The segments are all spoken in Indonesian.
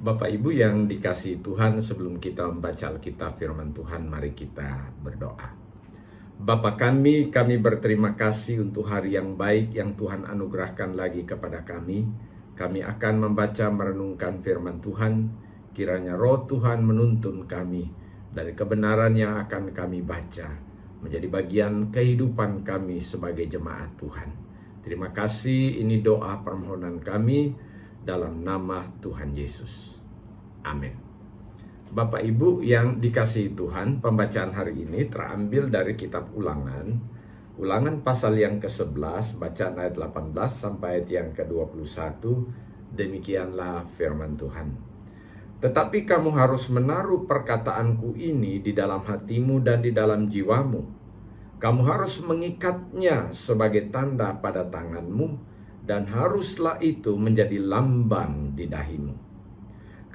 Bapak Ibu yang dikasihi Tuhan, sebelum kita membaca Alkitab firman Tuhan, mari kita berdoa. Bapa kami berterima kasih untuk hari yang baik yang Tuhan anugerahkan lagi kepada kami. Kami akan membaca merenungkan firman Tuhan. Kiranya Roh Tuhan menuntun kami dari kebenaran yang akan kami baca, menjadi bagian kehidupan kami sebagai jemaat Tuhan. Terima kasih, ini doa permohonan kami dalam nama Tuhan Yesus. Amin. Bapak Ibu yang dikasihi Tuhan, pembacaan hari ini terambil dari kitab Ulangan pasal yang ke-11, bacaan ayat 18 sampai ayat yang ke-21. Demikianlah firman Tuhan. Tetapi kamu harus menaruh perkataanku ini di dalam hatimu dan di dalam jiwamu. Kamu harus mengikatnya sebagai tanda pada tanganmu, dan haruslah itu menjadi lambang di dahimu.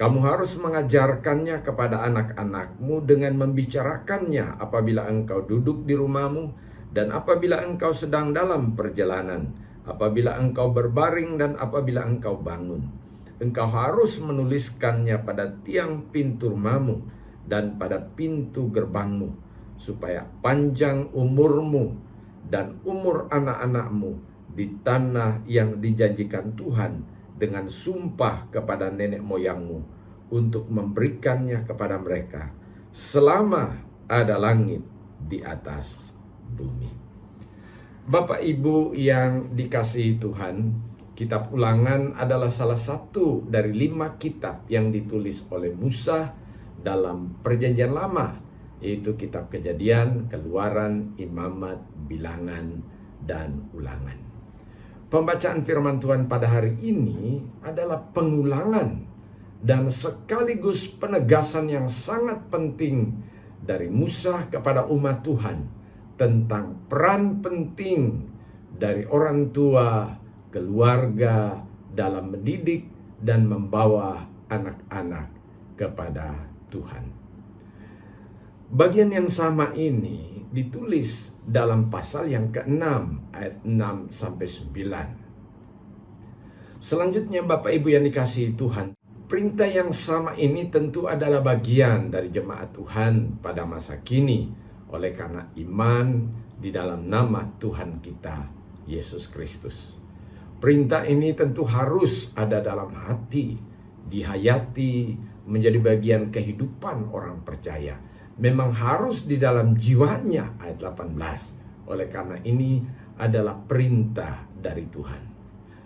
Kamu harus mengajarkannya kepada anak-anakmu dengan membicarakannya apabila engkau duduk di rumahmu dan apabila engkau sedang dalam perjalanan, apabila engkau berbaring dan apabila engkau bangun. Engkau harus menuliskannya pada tiang pintu rumahmu dan pada pintu gerbangmu, supaya panjang umurmu dan umur anak-anakmu di tanah yang dijanjikan Tuhan dengan sumpah kepada nenek moyangmu, untuk memberikannya kepada mereka selama ada langit di atas bumi. Bapak Ibu yang dikasihi Tuhan, kitab Ulangan adalah salah satu dari 5 kitab yang ditulis oleh Musa dalam Perjanjian Lama, yaitu kitab Kejadian, Keluaran, Imamat, Bilangan, dan Ulangan. Pembacaan firman Tuhan pada hari ini adalah pengulangan dan sekaligus penegasan yang sangat penting dari Musa kepada umat Tuhan tentang peran penting dari orang tua, keluarga dalam mendidik dan membawa anak-anak kepada Tuhan. Bagian yang sama ini ditulis dalam pasal yang ke-6 ayat 6 sampai 9. Selanjutnya Bapak Ibu yang dikasihi Tuhan, perintah yang sama ini tentu adalah bagian dari jemaat Tuhan pada masa kini oleh karena iman di dalam nama Tuhan kita Yesus Kristus. Perintah ini tentu harus ada dalam hati, dihayati, menjadi bagian kehidupan orang percaya. Memang harus di dalam jiwanya, ayat 18. Oleh karena ini adalah perintah dari Tuhan.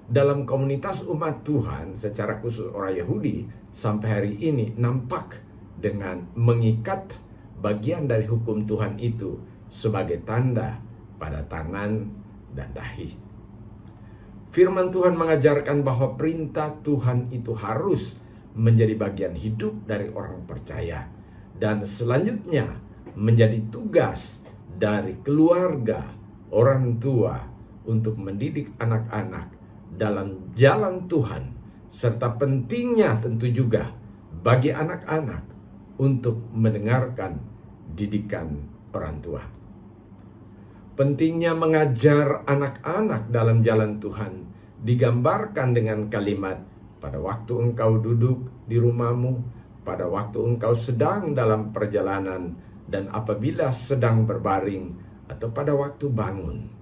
Dalam komunitas umat Tuhan, secara khusus orang Yahudi, sampai hari ini nampak dengan mengikat bagian dari hukum Tuhan itu sebagai tanda pada tangan dan dahi. Firman Tuhan mengajarkan bahwa perintah Tuhan itu harus menjadi bagian hidup dari orang percaya, dan selanjutnya menjadi tugas dari keluarga, orang tua untuk mendidik anak-anak dalam jalan Tuhan, serta pentingnya tentu juga bagi anak-anak untuk mendengarkan didikan orang tua. Pentingnya mengajar anak-anak dalam jalan Tuhan digambarkan dengan kalimat, pada waktu engkau duduk di rumahmu, pada waktu engkau sedang dalam perjalanan, dan apabila sedang berbaring, atau pada waktu bangun.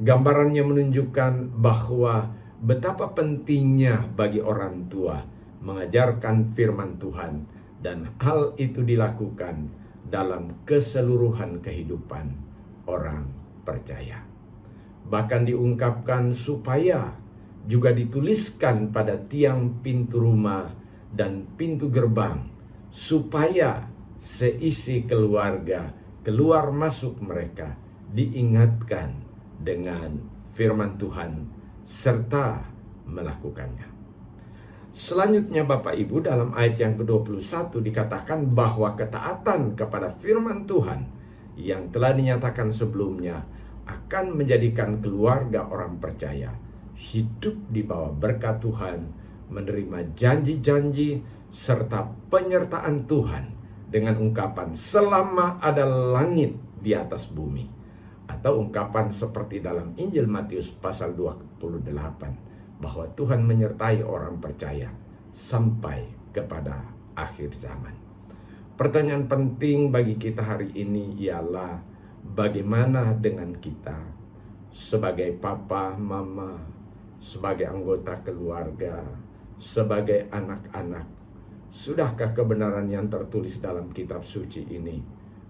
Gambarannya menunjukkan bahwa betapa pentingnya bagi orang tua mengajarkan firman Tuhan, dan hal itu dilakukan dalam keseluruhan kehidupan orang percaya. Bahkan diungkapkan supaya juga dituliskan pada tiang pintu rumah dan pintu gerbang, supaya seisi keluarga, keluar masuk mereka diingatkan dengan firman Tuhan serta melakukannya. Selanjutnya Bapak Ibu, dalam ayat yang ke-21 dikatakan bahwa ketaatan kepada firman Tuhan yang telah dinyatakan sebelumnya akan menjadikan keluarga orang percaya hidup di bawah berkat Tuhan, menerima janji-janji serta penyertaan Tuhan dengan ungkapan selama ada langit di atas bumi, atau ungkapan seperti dalam Injil Matius pasal 28 bahwa Tuhan menyertai orang percaya sampai kepada akhir zaman. Pertanyaan penting bagi kita hari ini ialah bagaimana dengan kita sebagai papa, mama, sebagai anggota keluarga, sebagai anak-anak. Sudahkah kebenaran yang tertulis dalam kitab suci ini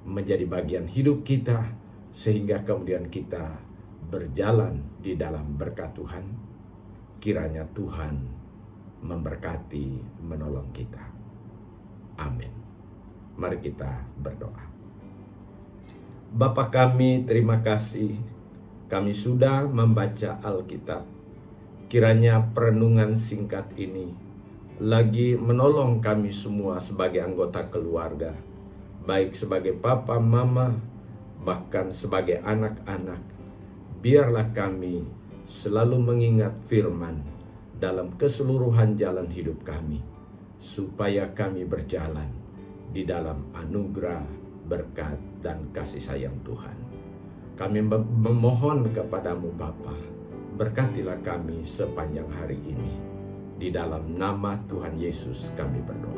menjadi bagian hidup kita sehingga kemudian kita berjalan di dalam berkat Tuhan? Kiranya Tuhan memberkati, menolong kita. Amin. Mari kita berdoa. Bapa kami, terima kasih kami sudah membaca Alkitab. Kiranya perenungan singkat ini lagi menolong kami semua sebagai anggota keluarga, baik sebagai papa, mama, bahkan sebagai anak-anak. Biarlah kami selalu mengingat firman dalam keseluruhan jalan hidup kami, supaya kami berjalan di dalam anugerah, berkat, dan kasih sayang Tuhan. Kami memohon kepadamu Bapa, berkatilah kami sepanjang hari ini. Di dalam nama Tuhan Yesus kami berdoa.